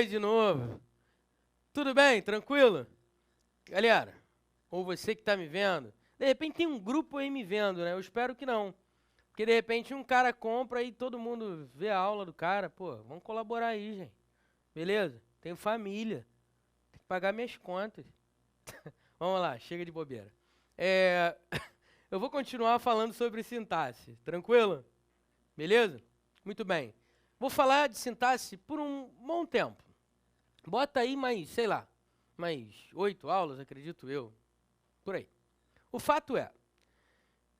noite de novo. Tudo bem? Tranquilo? Galera, ou você que está me vendo, de repente tem um grupo aí me vendo, né? Eu espero que não. Porque de repente um cara compra e todo mundo vê a aula do cara. Pô, vamos colaborar aí, gente. Beleza? Tenho família. Tem que pagar minhas contas. Vamos lá, chega de bobeira. Eu vou continuar falando sobre sintaxe. Tranquilo? Beleza? Muito bem. Vou falar de sintaxe por um bom tempo. Bota aí mais, sei lá, mais 8 aulas, acredito eu. Por aí. O fato é,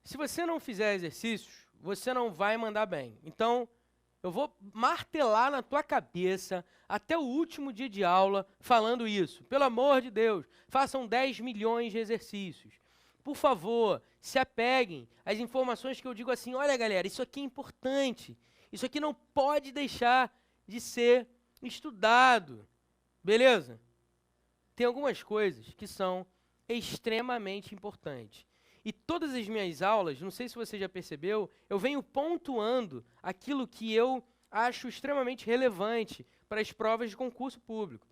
se você não fizer exercícios, você não vai mandar bem. Então, eu vou martelar na tua cabeça até o último dia de aula falando isso. Pelo amor de Deus, façam 10 milhões de exercícios. Por favor, se apeguem às informações que eu digo assim, olha galera, isso aqui é importante. Isso aqui não pode deixar de ser estudado. Beleza? Tem algumas coisas que são extremamente importantes. E todas as minhas aulas, não sei se você já percebeu, eu venho pontuando aquilo que eu acho extremamente relevante para as provas de concurso público,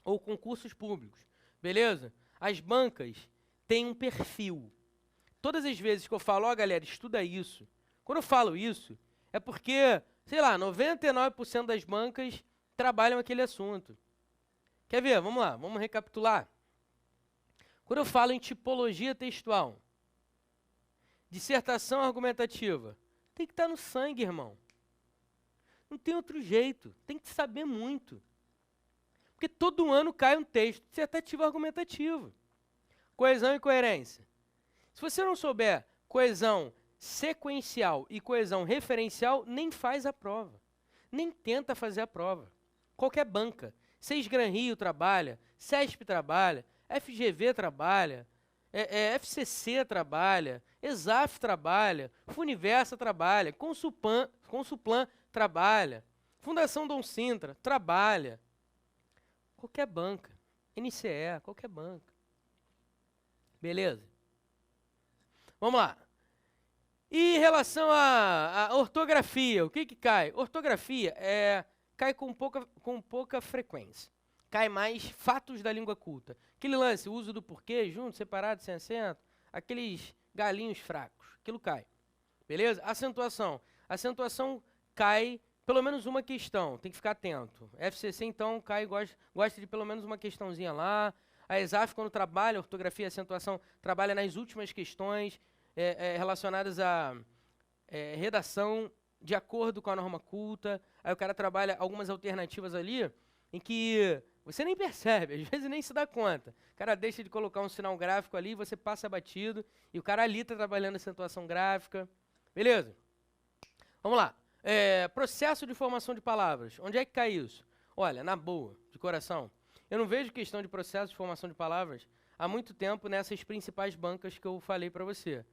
ou concursos públicos, beleza? As bancas têm um perfil. Todas as vezes que eu falo, ó galera, estuda isso, quando eu falo isso, é porque, sei lá, 99% das bancas trabalham aquele assunto. Quer ver? Vamos lá, vamos recapitular. Quando eu falo em tipologia textual, dissertação argumentativa, tem que estar no sangue, irmão. Não tem outro jeito, tem que saber muito. Porque todo ano cai um texto dissertativo argumentativo. Coesão e coerência. Se você não souber coesão sequencial e coesão referencial, nem faz a prova. Nem tenta fazer a prova. Qualquer banca. Seisgram Rio trabalha, CESP trabalha, FGV trabalha, FCC trabalha, ESAF trabalha, Funiversa trabalha, Consuplan trabalha, Fundação Dom Sintra trabalha. Qualquer banca, NCE, qualquer banca. Beleza? Vamos lá. E em relação à ortografia, o que cai? Ortografia cai com pouca frequência. Cai mais fatos da língua culta. Aquele lance, o uso do porquê, junto, separado, sem acento, aqueles galinhos fracos, aquilo cai. Beleza? Acentuação. Acentuação cai pelo menos uma questão, tem que ficar atento. FCC, então, cai, gosta de pelo menos uma questãozinha lá. A ESAF, quando trabalha ortografia e acentuação, trabalha nas últimas questões relacionadas à redação de acordo com a norma culta. Aí o cara trabalha algumas alternativas ali em que você nem percebe, às vezes nem se dá conta. O cara deixa de colocar um sinal gráfico ali, você passa batido, e o cara ali está trabalhando acentuação gráfica. Beleza? Vamos lá. Processo de formação de palavras. Onde é que cai isso? Olha, na boa, de coração, eu não vejo questão de processo de formação de palavras há muito tempo nessas principais bancas que eu falei para você.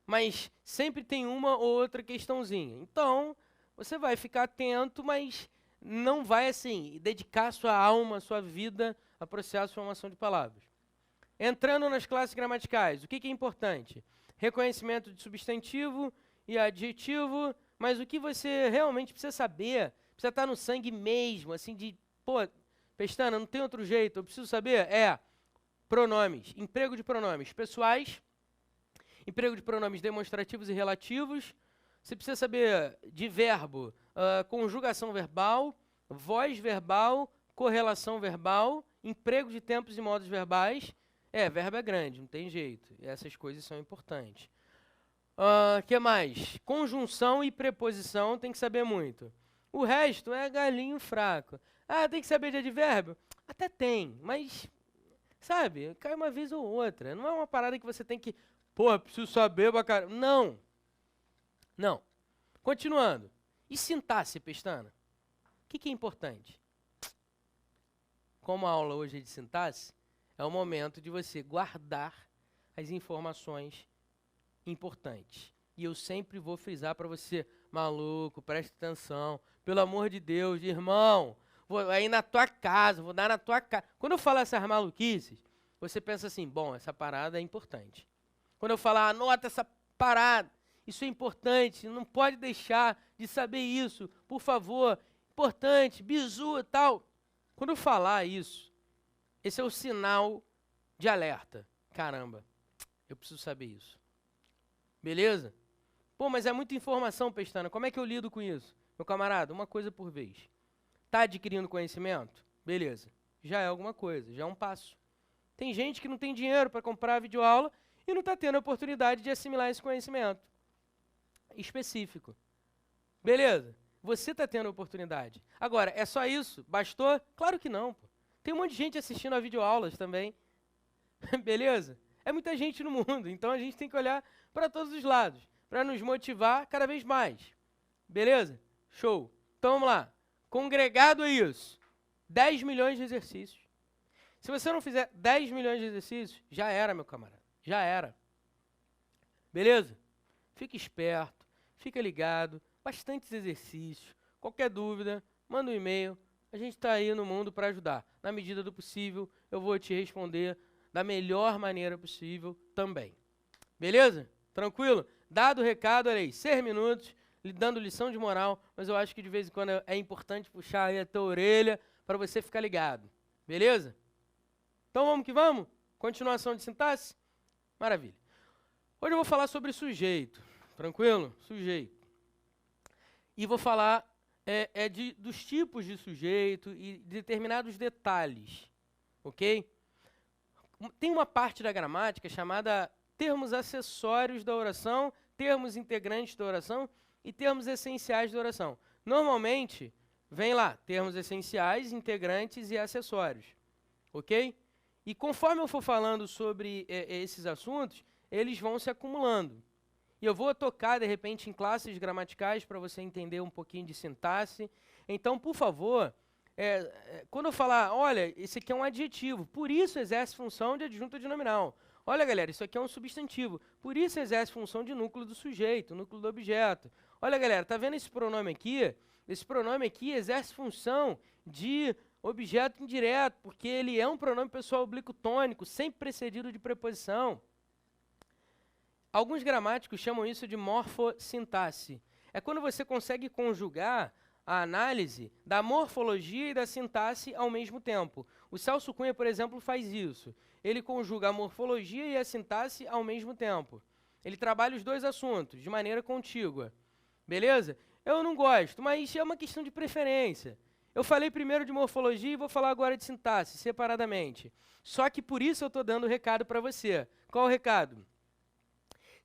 Mas sempre tem uma ou outra questãozinha. Então, você vai ficar atento, mas não vai, assim, dedicar sua alma, sua vida a processo de formação de palavras. Entrando nas classes gramaticais, o que é importante? Reconhecimento de substantivo e adjetivo, mas o que você realmente precisa saber, precisa estar no sangue mesmo, assim, pô, Pestana, não tem outro jeito, eu preciso saber, pronomes, emprego de pronomes pessoais, emprego de pronomes demonstrativos e relativos. Você precisa saber de verbo, conjugação verbal, voz verbal, correlação verbal, emprego de tempos e modos verbais. Verbo é grande, não tem jeito. Essas coisas são importantes. Que mais? Conjunção e preposição, tem que saber muito. O resto é galinho fraco. Tem que saber de advérbio? Até tem, mas, sabe, cai uma vez ou outra. Não é uma parada que você tem que, preciso saber pra caramba. Não. Não. Continuando. E sintaxe, Pestana? O que é importante? Como a aula hoje é de sintaxe, é o momento de você guardar as informações importantes. E eu sempre vou frisar para você, maluco, preste atenção, pelo amor de Deus, irmão, vou aí na tua casa, vou dar na tua casa. Quando eu falo essas maluquices, você pensa assim, bom, essa parada é importante. Quando eu falar, anota essa parada, isso é importante, não pode deixar de saber isso, por favor, importante, bizu e tal. Quando eu falar isso, esse é o sinal de alerta. Caramba, eu preciso saber isso. Beleza? Pô, mas é muita informação, Pestana. Como é que eu lido com isso? Meu camarada, uma coisa por vez. Tá adquirindo conhecimento? Beleza. Já é alguma coisa, já é um passo. Tem gente que não tem dinheiro para comprar videoaula e não está tendo a oportunidade de assimilar esse conhecimento específico. Beleza? Você está tendo a oportunidade. Agora, é só isso? Bastou? Claro que não. Pô. Tem um monte de gente assistindo a videoaulas também. Beleza? É muita gente no mundo, então a gente tem que olhar para todos os lados, para nos motivar cada vez mais. Beleza? Show. Então vamos lá. Congregado a isso, 10 milhões de exercícios. Se você não fizer 10 milhões de exercícios, já era, meu camarada. Já era. Beleza? Fica esperto, fica ligado, bastantes exercícios. Qualquer dúvida, manda um e-mail. A gente está aí no mundo para ajudar. Na medida do possível, eu vou te responder da melhor maneira possível também. Beleza? Tranquilo? Dado o recado, olha aí, 6 minutos, lhe dando lição de moral, mas eu acho que de vez em quando é importante puxar aí a tua orelha para você ficar ligado. Beleza? Então vamos que vamos? Continuação de sintaxe? Maravilha. Hoje eu vou falar sobre sujeito. Tranquilo? Sujeito. E vou falar dos tipos de sujeito e determinados detalhes. Ok? Tem uma parte da gramática chamada termos acessórios da oração, termos integrantes da oração e termos essenciais da oração. Normalmente, vem lá, termos essenciais, integrantes e acessórios. Ok? E conforme eu for falando sobre esses assuntos, eles vão se acumulando. E eu vou tocar, de repente, em classes gramaticais para você entender um pouquinho de sintaxe. Então, por favor, quando eu falar, olha, esse aqui é um adjetivo, por isso exerce função de adjunto adnominal. Olha, galera, isso aqui é um substantivo, por isso exerce função de núcleo do sujeito, núcleo do objeto. Olha, galera, tá vendo esse pronome aqui? Esse pronome aqui exerce função de objeto indireto, porque ele é um pronome pessoal oblíquo tônico, sempre precedido de preposição. Alguns gramáticos chamam isso de morfossintaxe. É quando você consegue conjugar a análise da morfologia e da sintaxe ao mesmo tempo. O Celso Cunha, por exemplo, faz isso. Ele conjuga a morfologia e a sintaxe ao mesmo tempo. Ele trabalha os dois assuntos de maneira contígua. Beleza? Eu não gosto, mas é uma questão de preferência. Eu falei primeiro de morfologia e vou falar agora de sintaxe, separadamente. Só que por isso eu estou dando o recado para você. Qual o recado?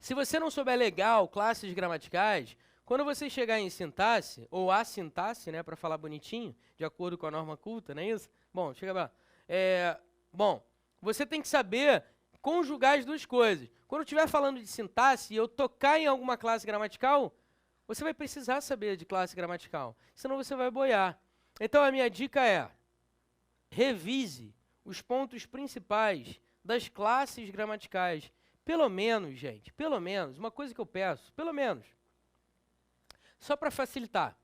Se você não souber legal classes gramaticais, quando você chegar em sintaxe, ou a sintaxe, né, para falar bonitinho, de acordo com a norma culta, não é isso? Bom, chega lá. Você tem que saber conjugar as duas coisas. Quando eu estiver falando de sintaxe e eu tocar em alguma classe gramatical, você vai precisar saber de classe gramatical, senão você vai boiar. Então a minha dica é, revise os pontos principais das classes gramaticais. Pelo menos, gente, pelo menos, uma coisa que eu peço, pelo menos, só para facilitar,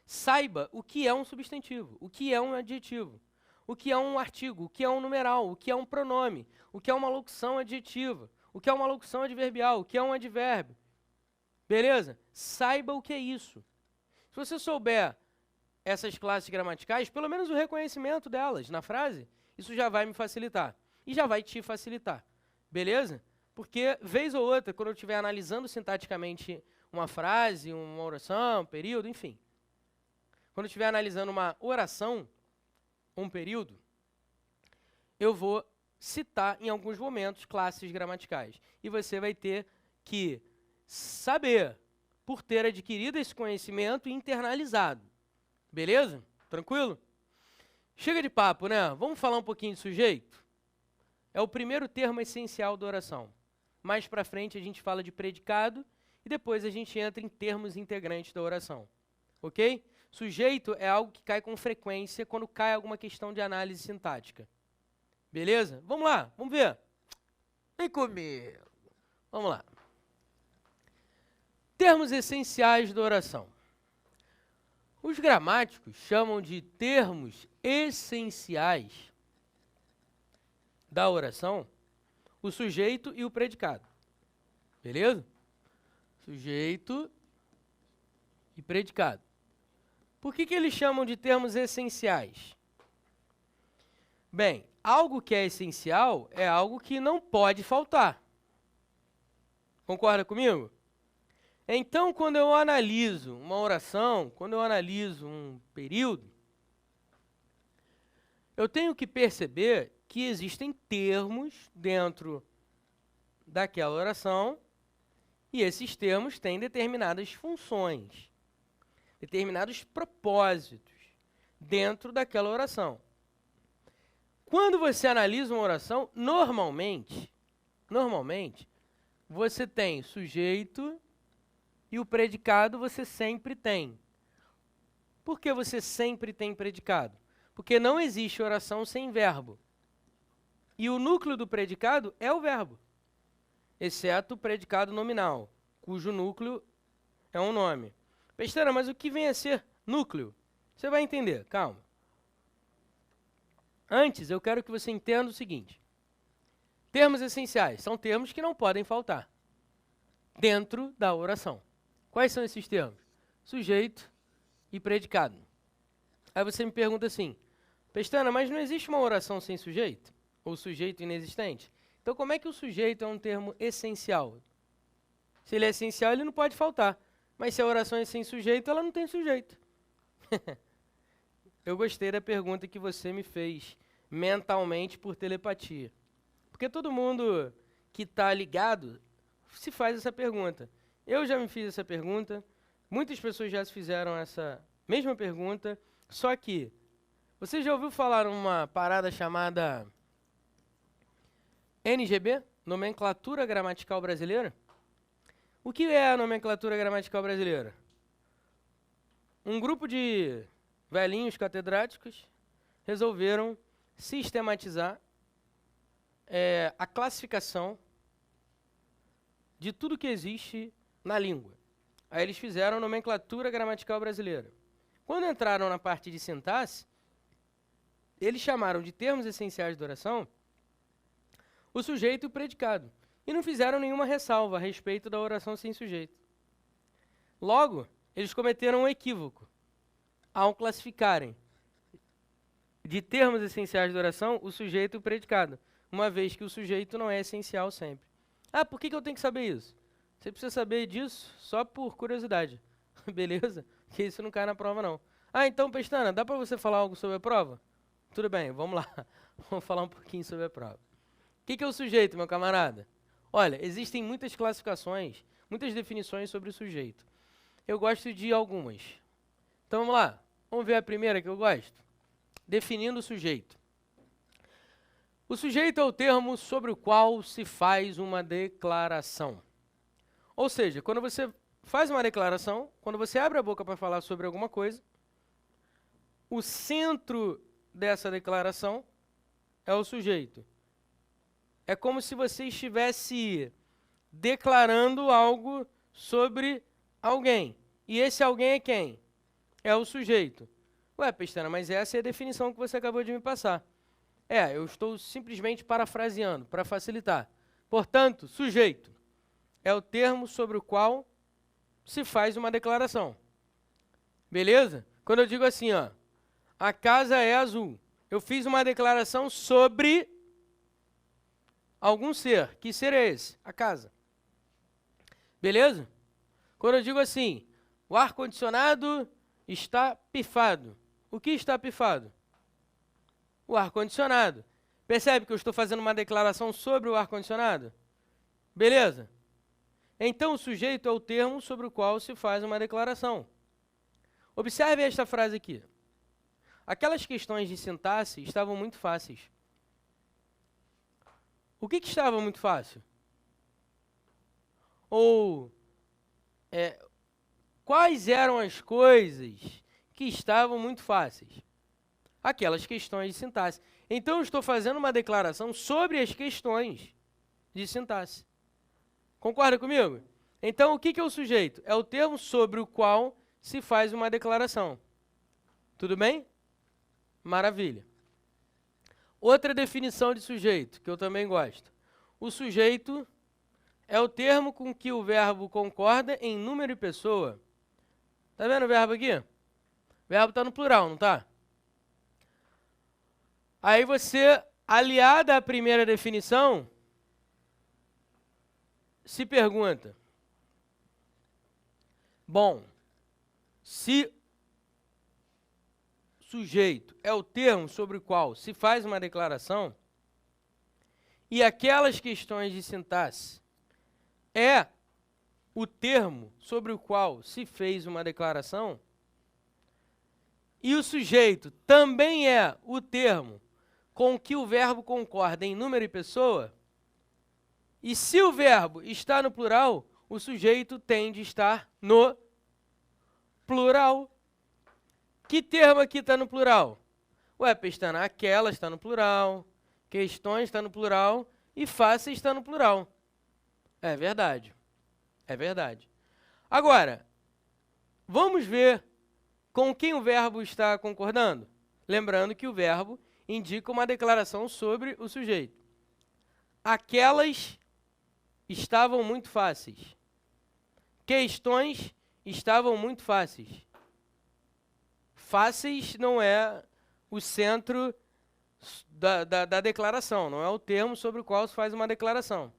saiba o que é um substantivo, o que é um adjetivo, o que é um artigo, o que é um numeral, o que é um pronome, o que é uma locução adjetiva, o que é uma locução adverbial, o que é um advérbio. Beleza? Saiba o que é isso. Se você souber essas classes gramaticais, pelo menos o reconhecimento delas na frase, isso já vai me facilitar e já vai te facilitar. Beleza? Porque, vez ou outra, quando eu estiver analisando sintaticamente uma frase, uma oração, um período, enfim. Quando eu estiver analisando uma oração, um período, eu vou citar em alguns momentos classes gramaticais. E você vai ter que saber, por ter adquirido esse conhecimento e internalizado. Beleza? Tranquilo? Chega de papo, né? Vamos falar um pouquinho de sujeito? É o primeiro termo essencial da oração. Mais para frente a gente fala de predicado e depois a gente entra em termos integrantes da oração. Ok? Sujeito é algo que cai com frequência quando cai alguma questão de análise sintática. Beleza? Vamos lá, vamos ver. Vem comigo. Vamos lá. Termos essenciais da oração. Os gramáticos chamam de termos essenciais da oração o sujeito e o predicado. Beleza? Sujeito e predicado. Por que eles chamam de termos essenciais? Bem, algo que é essencial é algo que não pode faltar. Concorda comigo? Então, quando eu analiso uma oração, quando eu analiso um período, eu tenho que perceber que existem termos dentro daquela oração e esses termos têm determinadas funções, determinados propósitos dentro daquela oração. Quando você analisa uma oração, normalmente, você tem sujeito e o predicado você sempre tem. Por que você sempre tem predicado? Porque não existe oração sem verbo. E o núcleo do predicado é o verbo, exceto o predicado nominal, cujo núcleo é um nome. Besteira, mas o que vem a ser núcleo? Você vai entender, calma. Antes, eu quero que você entenda o seguinte. Termos essenciais são termos que não podem faltar dentro da oração. Quais são esses termos? Sujeito e predicado. Aí você me pergunta assim, Pestana, mas não existe uma oração sem sujeito? Ou sujeito inexistente? Então como é que o sujeito é um termo essencial? Se ele é essencial, ele não pode faltar. Mas se a oração é sem sujeito, ela não tem sujeito. Eu gostei da pergunta que você me fez mentalmente por telepatia. Porque todo mundo que está ligado se faz essa pergunta. Eu já me fiz essa pergunta, muitas pessoas já se fizeram essa mesma pergunta, só que você já ouviu falar uma parada chamada NGB, Nomenclatura Gramatical Brasileira? O que é a nomenclatura gramatical brasileira? Um grupo de velhinhos catedráticos resolveram sistematizar a classificação de tudo que existe na língua. Aí eles fizeram a nomenclatura gramatical brasileira. Quando entraram na parte de sintaxe, eles chamaram de termos essenciais de oração o sujeito e o predicado. E não fizeram nenhuma ressalva a respeito da oração sem sujeito. Logo, eles cometeram um equívoco ao classificarem de termos essenciais de oração o sujeito e o predicado, uma vez que o sujeito não é essencial sempre. Ah, por que eu tenho que saber isso? Você precisa saber disso só por curiosidade, beleza? Que isso não cai na prova, não. Ah, então, Pestana, dá para você falar algo sobre a prova? Tudo bem, vamos lá. Vamos falar um pouquinho sobre a prova. O que é o sujeito, meu camarada? Olha, existem muitas classificações, muitas definições sobre o sujeito. Eu gosto de algumas. Então, vamos lá. Vamos ver a primeira que eu gosto. Definindo o sujeito. O sujeito é o termo sobre o qual se faz uma declaração. Ou seja, quando você faz uma declaração, quando você abre a boca para falar sobre alguma coisa, o centro dessa declaração é o sujeito. É como se você estivesse declarando algo sobre alguém. E esse alguém é quem? É o sujeito. Ué, Pestana, mas essa é a definição que você acabou de me passar. Eu estou simplesmente parafraseando, para facilitar. Portanto, sujeito é o termo sobre o qual se faz uma declaração. Beleza? Quando eu digo assim, ó, a casa é azul, eu fiz uma declaração sobre algum ser. Que ser é esse? A casa. Beleza? Quando eu digo assim, o ar-condicionado está pifado. O que está pifado? O ar-condicionado. Percebe que eu estou fazendo uma declaração sobre o ar-condicionado? Beleza? Então, o sujeito é o termo sobre o qual se faz uma declaração. Observe esta frase aqui. Aquelas questões de sintaxe estavam muito fáceis. O que estava muito fácil? Ou quais eram as coisas que estavam muito fáceis? Aquelas questões de sintaxe. Então, eu estou fazendo uma declaração sobre as questões de sintaxe. Concorda comigo? Então, o que é o sujeito? É o termo sobre o qual se faz uma declaração. Tudo bem? Maravilha. Outra definição de sujeito, que eu também gosto. O sujeito é o termo com que o verbo concorda em número e pessoa. Tá vendo o verbo aqui? O verbo está no plural, não está? Aí você, aliada à primeira definição, se pergunta, bom, se sujeito é o termo sobre o qual se faz uma declaração, e aquelas questões de sintaxe é o termo sobre o qual se fez uma declaração, e o sujeito também é o termo com que o verbo concorda em número e pessoa, e se o verbo está no plural, o sujeito tem de estar no plural. Que termo aqui está no plural? Ué, Pestana, aquelas está no plural, questões está no plural e fáceis está no plural. É verdade. É verdade. Agora, vamos ver com quem o verbo está concordando? Lembrando que o verbo indica uma declaração sobre o sujeito. Aquelas estavam muito fáceis. Questões estavam muito fáceis. Fáceis não é o centro da declaração, não é o termo sobre o qual se faz uma declaração.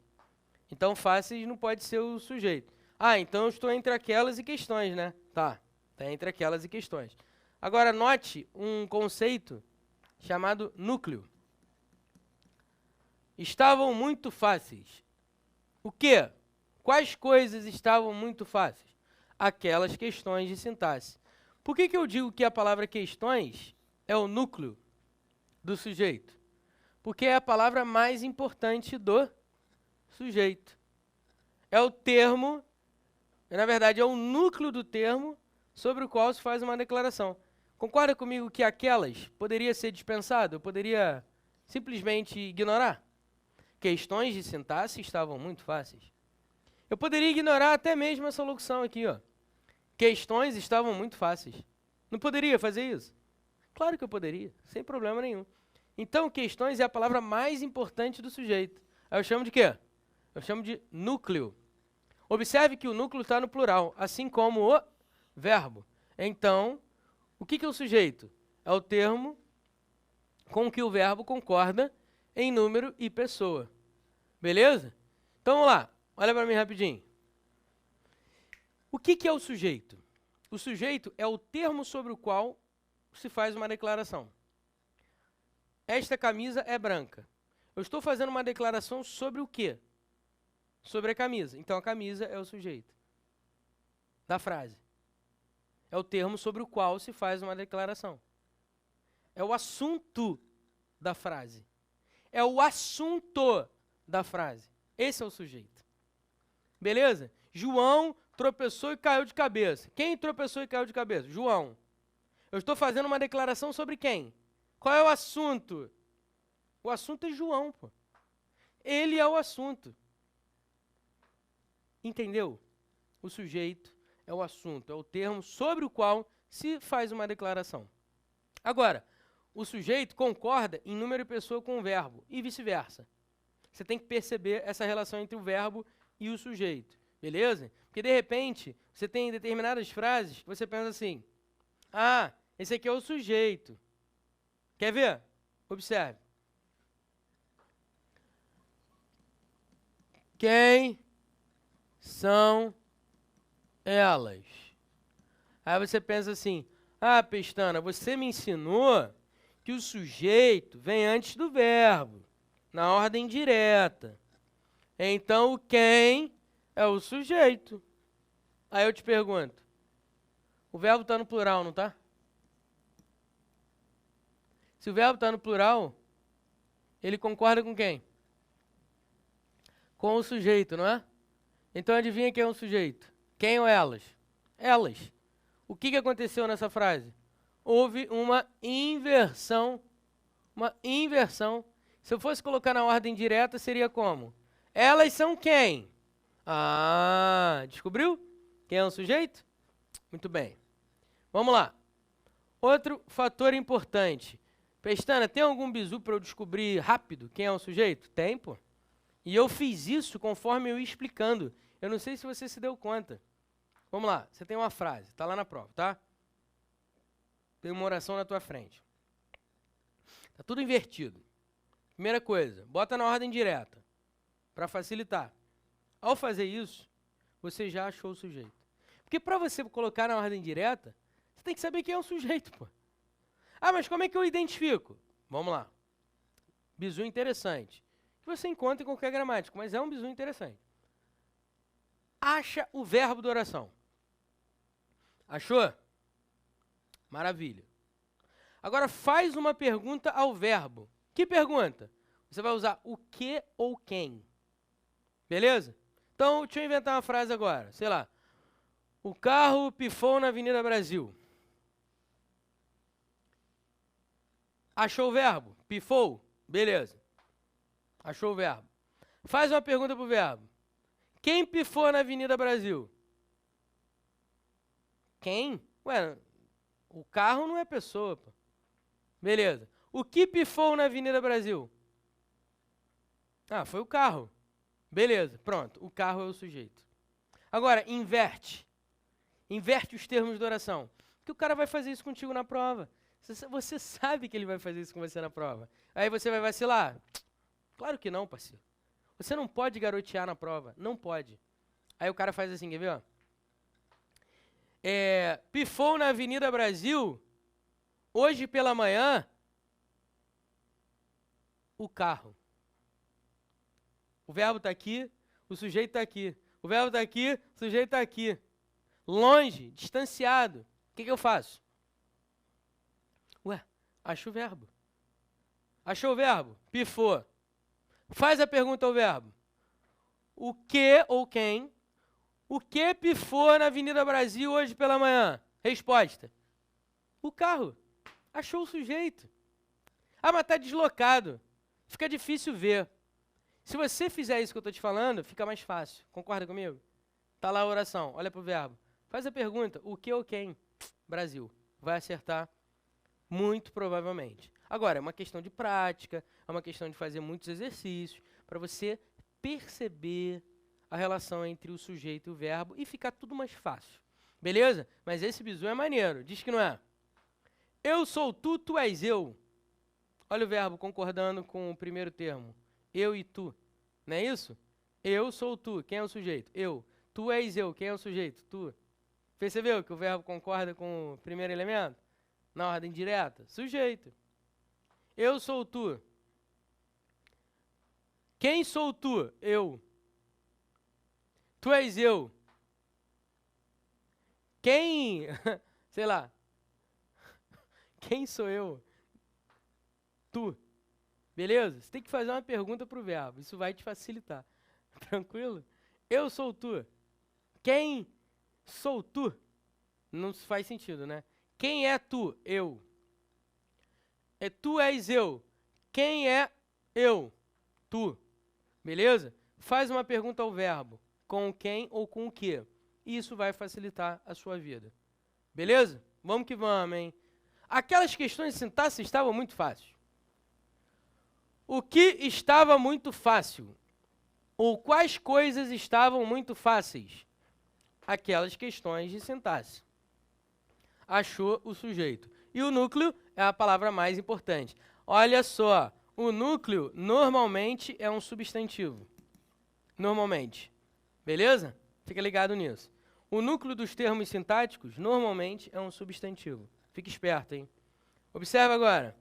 Então, fáceis não pode ser o sujeito. Ah, então eu estou entre aquelas e questões, né? Tá, está entre aquelas e questões. Agora, note um conceito chamado núcleo. Estavam muito fáceis. O quê? Quais coisas estavam muito fáceis? Aquelas questões de sintaxe. Por que eu digo que a palavra questões é o núcleo do sujeito? Porque é a palavra mais importante do sujeito. É o termo, na verdade, é o núcleo do termo sobre o qual se faz uma declaração. Concorda comigo que aquelas poderia ser dispensado? Eu poderia simplesmente ignorar? Questões de sintaxe estavam muito fáceis. Eu poderia ignorar até mesmo essa locução aqui, ó. Questões estavam muito fáceis. Não poderia fazer isso? Claro que eu poderia, sem problema nenhum. Então, questões é a palavra mais importante do sujeito. Aí eu chamo de quê? Eu chamo de núcleo. Observe que o núcleo está no plural, assim como o verbo. Então, o que é o sujeito? É o termo com que o verbo concorda em número e pessoa. Beleza? Então, vamos lá. Olha para mim rapidinho. O que é o sujeito? O sujeito é o termo sobre o qual se faz uma declaração. Esta camisa é branca. Eu estou fazendo uma declaração sobre o quê? Sobre a camisa. Então, a camisa é o sujeito da frase. É o termo sobre o qual se faz uma declaração. É o assunto da frase. É o assunto da frase. Esse é o sujeito. Beleza? João tropeçou e caiu de cabeça. Quem tropeçou e caiu de cabeça? João. Eu estou fazendo uma declaração sobre quem? Qual é o assunto? O assunto é João, pô. Ele é o assunto. Entendeu? O sujeito é o assunto, é o termo sobre o qual se faz uma declaração. Agora, o sujeito concorda em número e pessoa com o verbo e vice-versa. Você tem que perceber essa relação entre o verbo e o sujeito, beleza? Porque, de repente, você tem determinadas frases que você pensa assim, ah, esse aqui é o sujeito. Quer ver? Observe. Quem são elas? Aí você pensa assim, ah, Pestana, você me ensinou que o sujeito vem antes do verbo, na ordem direta. Então, o quem é o sujeito. Aí eu te pergunto, o verbo está no plural, não está? Se o verbo está no plural, ele concorda com quem? Com o sujeito, não é? Então adivinha quem é o sujeito? Quem ou elas? Elas. O que aconteceu nessa frase? Houve uma inversão. Uma inversão. Se eu fosse colocar na ordem direta, seria como? Elas são quem? Ah, descobriu? Quem é o sujeito? Muito bem. Vamos lá. Outro fator importante. Pestana, tem algum bizu para eu descobrir rápido quem é o sujeito? Tem, pô. E eu fiz isso conforme eu ia explicando. Eu não sei se você se deu conta. Vamos lá, você tem uma frase, está lá na prova, tá? Tem uma oração na tua frente. Tá tudo invertido. Primeira coisa, bota na ordem direta, para facilitar. Ao fazer isso, você já achou o sujeito. Porque para você colocar na ordem direta, você tem que saber quem é o sujeito, pô. Ah, mas como é que eu identifico? Vamos lá. Bizu interessante. Que você encontra em qualquer gramática, mas é um bizu interessante. Acha o verbo da oração. Achou? Maravilha. Agora faz uma pergunta ao verbo. Que pergunta? Você vai usar o que ou quem. Beleza? Então, deixa eu inventar uma frase agora. Sei lá. O carro pifou na Avenida Brasil. Achou o verbo? Pifou? Beleza. Achou o verbo. Faz uma pergunta pro verbo. Quem pifou na Avenida Brasil? Quem? Ué, o carro não é pessoa, pô. Beleza. O que pifou na Avenida Brasil? Ah, foi o carro. Beleza, pronto. O carro é o sujeito. Agora, inverte. Inverte os termos de oração. Porque o cara vai fazer isso contigo na prova. Você sabe que ele vai fazer isso com você na prova. Aí você vai vacilar? Claro que não, parceiro. Você não pode garotear na prova. Não pode. Aí o cara faz assim, quer ver? Ó? Pifou na Avenida Brasil, hoje pela manhã, o carro. O verbo está aqui, o sujeito está aqui. O verbo está aqui, o sujeito está aqui. Longe, distanciado. O que eu faço? Ué, acha o verbo. Achou o verbo? Pifou. Faz a pergunta ao verbo. O que ou quem? O que pifou na Avenida Brasil hoje pela manhã? Resposta. O carro. Achou o sujeito. Ah, mas está deslocado. Fica difícil ver. Se você fizer isso que eu estou te falando, fica mais fácil. Concorda comigo? Está lá a oração. Olha para o verbo. Faz a pergunta. O que ou quem? Brasil. Vai acertar muito provavelmente. Agora, é uma questão de prática, é uma questão de fazer muitos exercícios para você perceber a relação entre o sujeito e o verbo e ficar tudo mais fácil. Beleza? Mas esse bizu é maneiro. Diz que não é. Eu sou tu, tu és eu. Olha o verbo concordando com o primeiro termo. Eu e tu. Não é isso? Eu sou tu. Quem é o sujeito? Eu. Tu és eu. Quem é o sujeito? Tu. Percebeu que o verbo concorda com o primeiro elemento? Na ordem direta? Sujeito. Eu sou tu. Quem sou tu? Eu. Tu és eu. Quem, sei lá, quem sou eu? Tu. Beleza? Você tem que fazer uma pergunta para o verbo. Isso vai te facilitar. Tranquilo? Eu sou tu. Quem sou tu? Não faz sentido, né? Quem é tu? Eu. Tu és eu. Quem é eu? Tu. Beleza? Faz uma pergunta ao verbo. Com quem ou com o que? Isso vai facilitar a sua vida. Beleza? Vamos que vamos, hein? Aquelas questões de sintaxe estavam muito fáceis. O que estava muito fácil? Ou quais coisas estavam muito fáceis? Aquelas questões de sintaxe. Achou o sujeito. E o núcleo é a palavra mais importante. Olha só, o núcleo normalmente é um substantivo. Normalmente. Beleza? Fica ligado nisso. O núcleo dos termos sintáticos normalmente é um substantivo. Fique esperto, hein? Observa agora.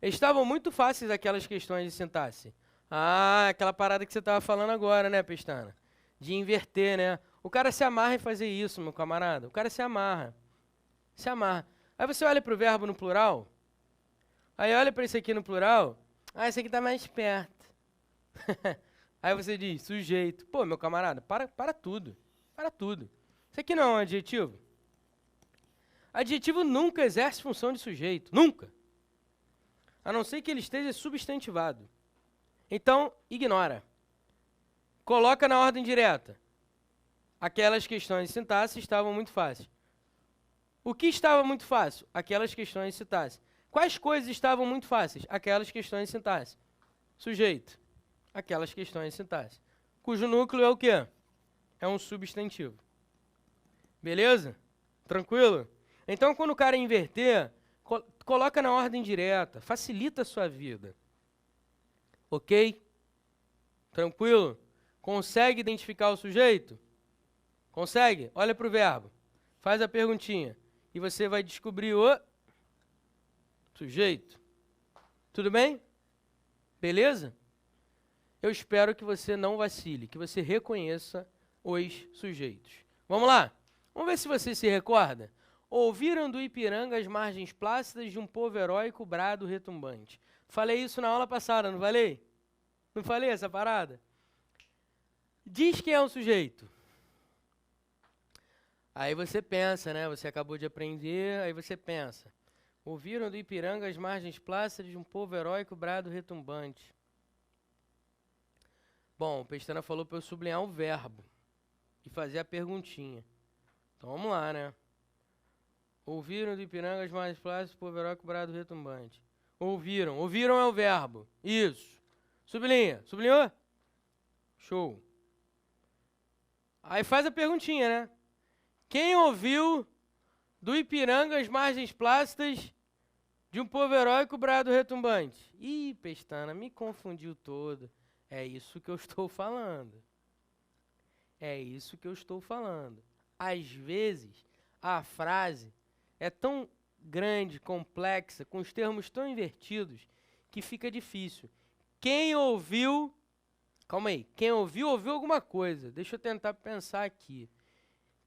Estavam muito fáceis aquelas questões de sintaxe. Ah, aquela parada que você estava falando agora, né, Pestana? De inverter, né? O cara se amarra em fazer isso, meu camarada. O cara se amarra. Se amarra. Aí você olha para o verbo no plural. Aí olha para esse aqui no plural. Ah, esse aqui está mais perto. Aí você diz, sujeito. Pô, meu camarada, para tudo. Para tudo. Isso aqui não é um adjetivo? Adjetivo nunca exerce função de sujeito. Nunca. A não ser que ele esteja substantivado. Então, ignora. Coloca na ordem direta. Aquelas questões de sintaxe estavam muito fáceis. O que estava muito fácil? Aquelas questões de sintaxe. Quais coisas estavam muito fáceis? Aquelas questões de sintaxe. Sujeito. Aquelas questões de sintaxe. Cujo núcleo é o quê? É um substantivo. Beleza? Tranquilo? Então, quando o cara inverter, coloca na ordem direta, facilita a sua vida. Ok? Tranquilo? Consegue identificar o sujeito? Consegue? Olha para o verbo. Faz a perguntinha. E você vai descobrir o sujeito. Tudo bem? Beleza? Eu espero que você não vacile, que você reconheça os sujeitos. Vamos lá? Vamos ver se você se recorda. Ouviram do Ipiranga as margens plácidas de um povo heróico brado retumbante. Falei isso na aula passada, não falei? Não falei essa parada? Diz quem é o sujeito. Aí você pensa, né? Você acabou de aprender, aí você pensa. Ouviram do Ipiranga as margens plácidas de um povo heróico brado retumbante. Bom, o Pestana falou para eu sublinhar o verbo e fazer a perguntinha. Então vamos lá, né? Ouviram do Ipiranga as margens plácidas do povo heróico brado retumbante. Ouviram. Ouviram é o verbo. Isso. Sublinha. Sublinhou? Show. Aí faz a perguntinha, né? Quem ouviu do Ipiranga as margens plácidas de um povo heróico brado retumbante? Ih, Pestana, me confundiu todo. É isso que eu estou falando. É isso que eu estou falando. Às vezes, a frase é tão grande, complexa, com os termos tão invertidos, que fica difícil. Quem ouviu... Calma aí. Quem ouviu, ouviu alguma coisa. Deixa eu tentar pensar aqui.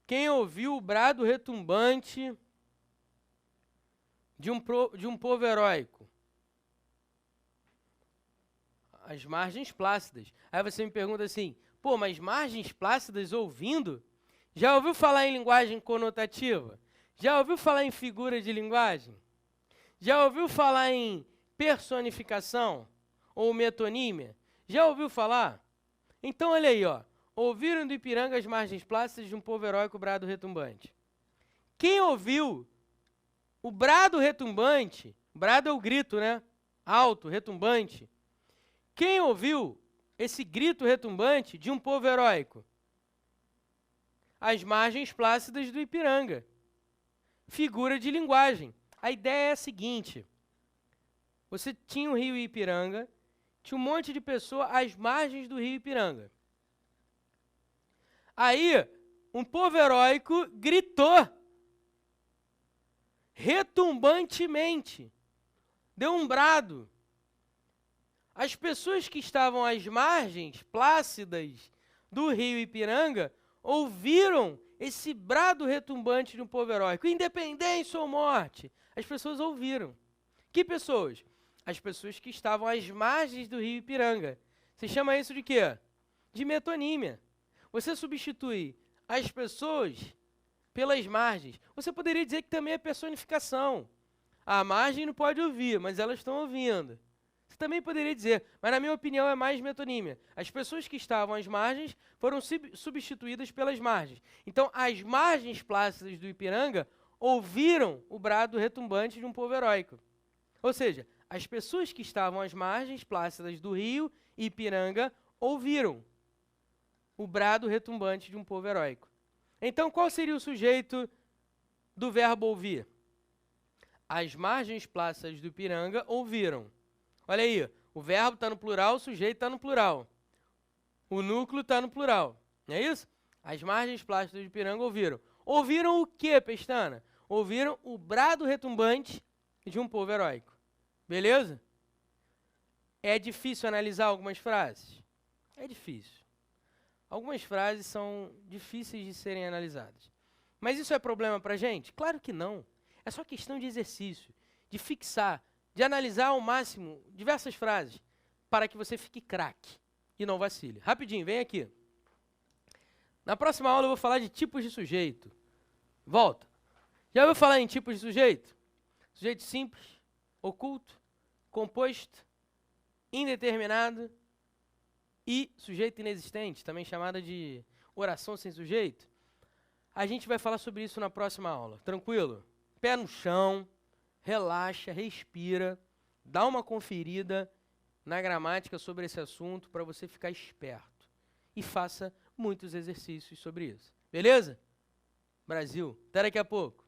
Quem ouviu o brado retumbante de um povo heróico? As margens plácidas. Aí você me pergunta assim, pô, mas margens plácidas ouvindo? Já ouviu falar em linguagem conotativa? Já ouviu falar em figura de linguagem? Já ouviu falar em personificação ou metonímia? Já ouviu falar? Então olha aí, ó. Ouviram do Ipiranga as margens plácidas de um povo heróico brado retumbante. Quem ouviu o brado retumbante, brado é o grito, né? Alto, retumbante. Quem ouviu esse grito retumbante de um povo heróico? As margens plácidas do Ipiranga. Figura de linguagem. A ideia é a seguinte. Você tinha o rio Ipiranga, tinha um monte de pessoas às margens do rio Ipiranga. Aí, um povo heróico gritou retumbantemente, deu um brado. As pessoas que estavam às margens plácidas do rio Ipiranga ouviram esse brado retumbante de um povo heróico. Independência ou morte. As pessoas ouviram. Que pessoas? As pessoas que estavam às margens do rio Ipiranga. Você chama isso de quê? De metonímia. Você substitui as pessoas pelas margens. Você poderia dizer que também é personificação. A margem não pode ouvir, mas elas estão ouvindo. Você também poderia dizer, mas na minha opinião é mais metonímia. As pessoas que estavam às margens foram substituídas pelas margens. Então, as margens plácidas do Ipiranga ouviram o brado retumbante de um povo heróico. Ou seja, as pessoas que estavam às margens plácidas do rio Ipiranga ouviram o brado retumbante de um povo heróico. Então, qual seria o sujeito do verbo ouvir? As margens plácidas do Ipiranga ouviram. Olha aí, o verbo está no plural, o sujeito está no plural. O núcleo está no plural. Não é isso? As margens plácidas do Ipiranga ouviram. Ouviram o quê, Pestana? Ouviram o brado retumbante de um povo heróico. Beleza? É difícil analisar algumas frases? É difícil. Algumas frases são difíceis de serem analisadas. Mas isso é problema para a gente? Claro que não. É só questão de exercício, de fixar, de analisar ao máximo diversas frases, para que você fique craque e não vacile. Rapidinho, vem aqui. Na próxima aula eu vou falar de tipos de sujeito. Volta. Já ouviu falar em tipos de sujeito? Sujeito simples, oculto, composto, indeterminado e sujeito inexistente, também chamada de oração sem sujeito. A gente vai falar sobre isso na próxima aula. Tranquilo? Pé no chão, relaxa, respira, dá uma conferida na gramática sobre esse assunto para você ficar esperto. E faça muitos exercícios sobre isso. Beleza? Brasil, até daqui a pouco.